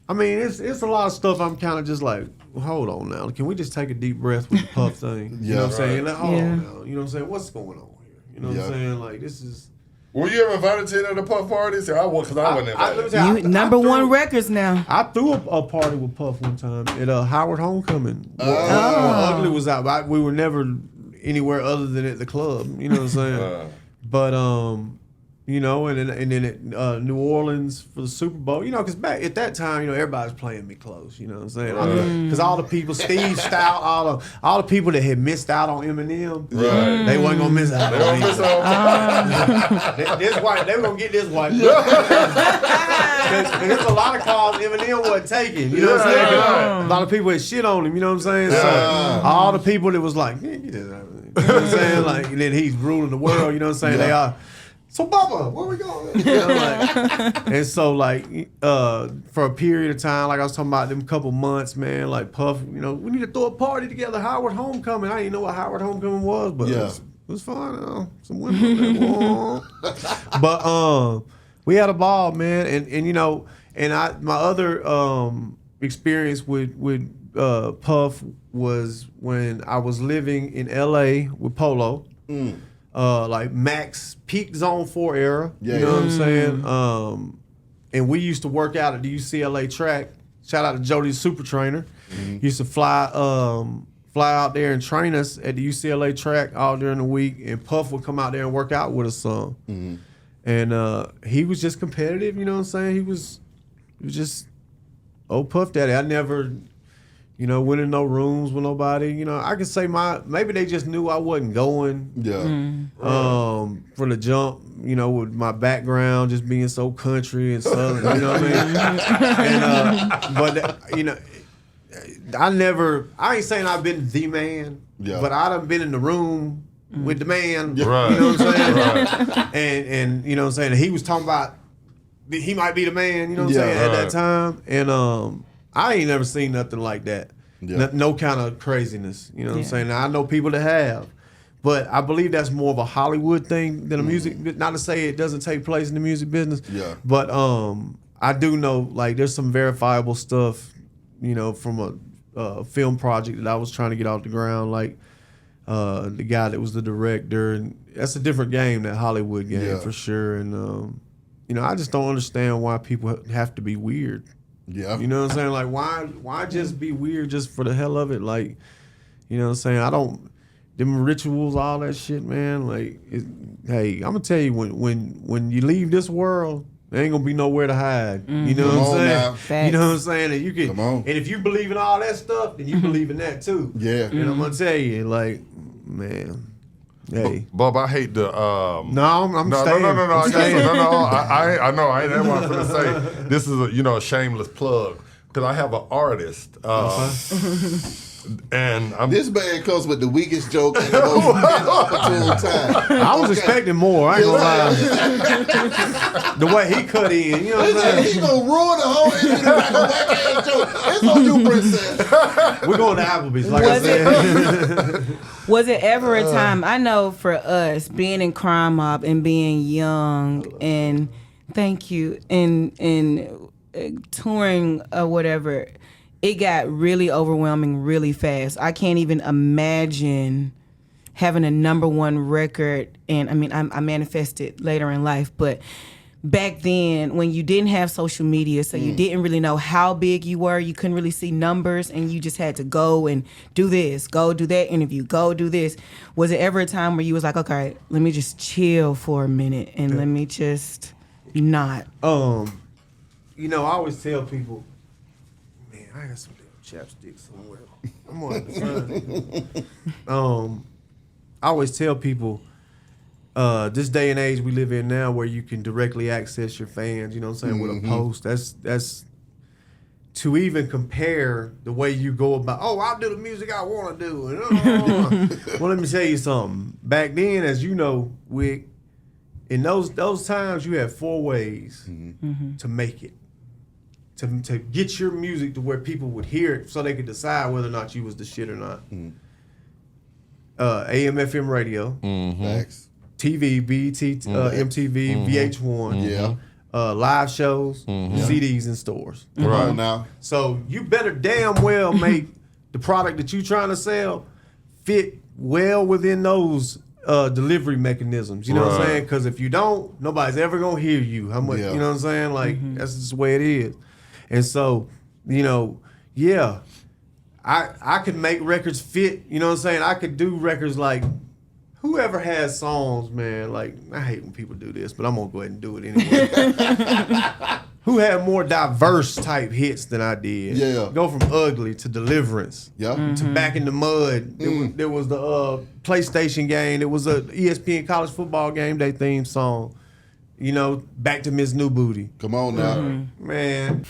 I mean, it's a lot of stuff. I'm kind of just like, well, hold on now. Can we just take a deep breath with the Puff thing? You know what I'm saying? Like, hold on now. You know what I'm saying? What's going on here? You know what I'm saying? Like, this is. Were you ever invited to any of the Puff parties? I wasn't invited. Number one records now. I threw a party with Puff one time at Howard Homecoming. Ugly was out. We were never anywhere other than at the club. You know what I'm saying? But you know, and then at New Orleans for the Super Bowl, you know, because back at that time, you know, everybody's playing me close, you know what I'm saying? Because all the people, Steve Stout, all the people that had missed out on Eminem, they wasn't going to miss out on Eminem. This white, they were going to get this white. There's a lot of calls Eminem wasn't taking, you know what I'm saying? A lot of people had shit on him, you know what I'm saying? So all the people that was like, yeah, get this out of me. You know what I'm saying? Like, and then he's ruling the world, you know what I'm saying? They are. So Bubba, where we going? You know, like, and so like for a period of time, like I was talking about them couple months, man, like Puff, you know, we need to throw a party together, Howard Homecoming. I didn't know what Howard Homecoming was, but it was fun. Some women there. But we had a ball, man, and you know, and my other experience with Puff was when I was living in LA with Polo. Like Max peak Zone 4 era, you know what I'm saying? And we used to work out at the UCLA track. Shout out to Jody the Super Trainer. Used to fly out there and train us at the UCLA track all during the week, and Puff would come out there and work out with us some. And he was just competitive, you know what I'm saying? He was just old Puff Daddy. I never, you know, went in no rooms with nobody. You know, I could say maybe they just knew I wasn't going. For the jump, you know, with my background just being so country and southern, you know what I mean? But you know, I ain't saying I've been the man, but I done been in the room with the man. You know what I'm saying? And you know what I'm saying? He was talking about he might be the man, you know what I'm saying, at that time. And I ain't never seen nothing like that. No kind of craziness. You know what I'm saying? Now, I know people that have. But I believe that's more of a Hollywood thing than a music. Not to say it doesn't take place in the music business. But I do know, like, there's some verifiable stuff, you know, from a film project that I was trying to get off the ground. Like, the guy that was the director. And that's a different game, that Hollywood game, for sure. And, you know, I just don't understand why people have to be weird. You know what I'm saying? Like, why just be weird just for the hell of it? Like, you know what I'm saying? Them rituals, all that shit, man. Like, hey, I'm gonna tell you, when you leave this world, there ain't gonna be nowhere to hide. You know what I'm saying? You know what I'm saying? And you can, and if you believe in all that stuff, then you believe in that too. And I'm gonna tell you, like, man. Hey, Bob, I hate the. I'm staying. No. I know. I ain't what I'm gonna say. This is a shameless plug because I have an artist. And this man comes with the weakest joke at the most opportune time. I was expecting more. I ain't gonna lie. The way he cut in, you know what I'm saying? He gonna ruin the whole ending like a whack-ass joke. It's on you, princess. We're going to Applebee's, like I said. Was it ever a time, I know for us, being in Crime Mob and being young and touring or whatever, it got really overwhelming really fast. I can't even imagine having a number one record. And I mean, I manifested later in life, but back then when you didn't have social media, so you didn't really know how big you were, you couldn't really see numbers, and you just had to go and do this, go do that interview, go do this. Was it ever a time where you was like, okay, let me just chill for a minute and let me just not? You know, I always tell people, I got some damn chapstick somewhere. I'm gonna have to find it. I always tell people, this day and age we live in now, where you can directly access your fans, you know what I'm saying, with a post. That's to even compare the way you go about. Oh, I'll do the music I want to do. Well, let me tell you something. Back then, as you know, Wick, in those times, you had 4 ways to make it. To get your music to where people would hear it so they could decide whether or not you was the shit or not. AM, FM radio. TV, BET, MTV, VH1. live shows, CDs in stores. Right. Now, So you better damn well make the product that you trying to sell fit well within those delivery mechanisms. You know what I'm Right. saying? Because if you don't, nobody's ever gonna hear you. How much? Yeah. You know what I'm saying? Like that's just the way it is. And so, you know, yeah, I could make records fit. You know what I'm saying? I could do records like. Whoever has songs, man, like, I hate when people do this, but I'm going to go ahead and do it anyway. Who had more diverse type hits than I did? Yeah. Go from Ugly to Deliverance. Yeah. To Back in the Mud. There was the PlayStation game. There was a ESPN college football game day theme song. You know, Back to Miss New Booty. Come on now. Man,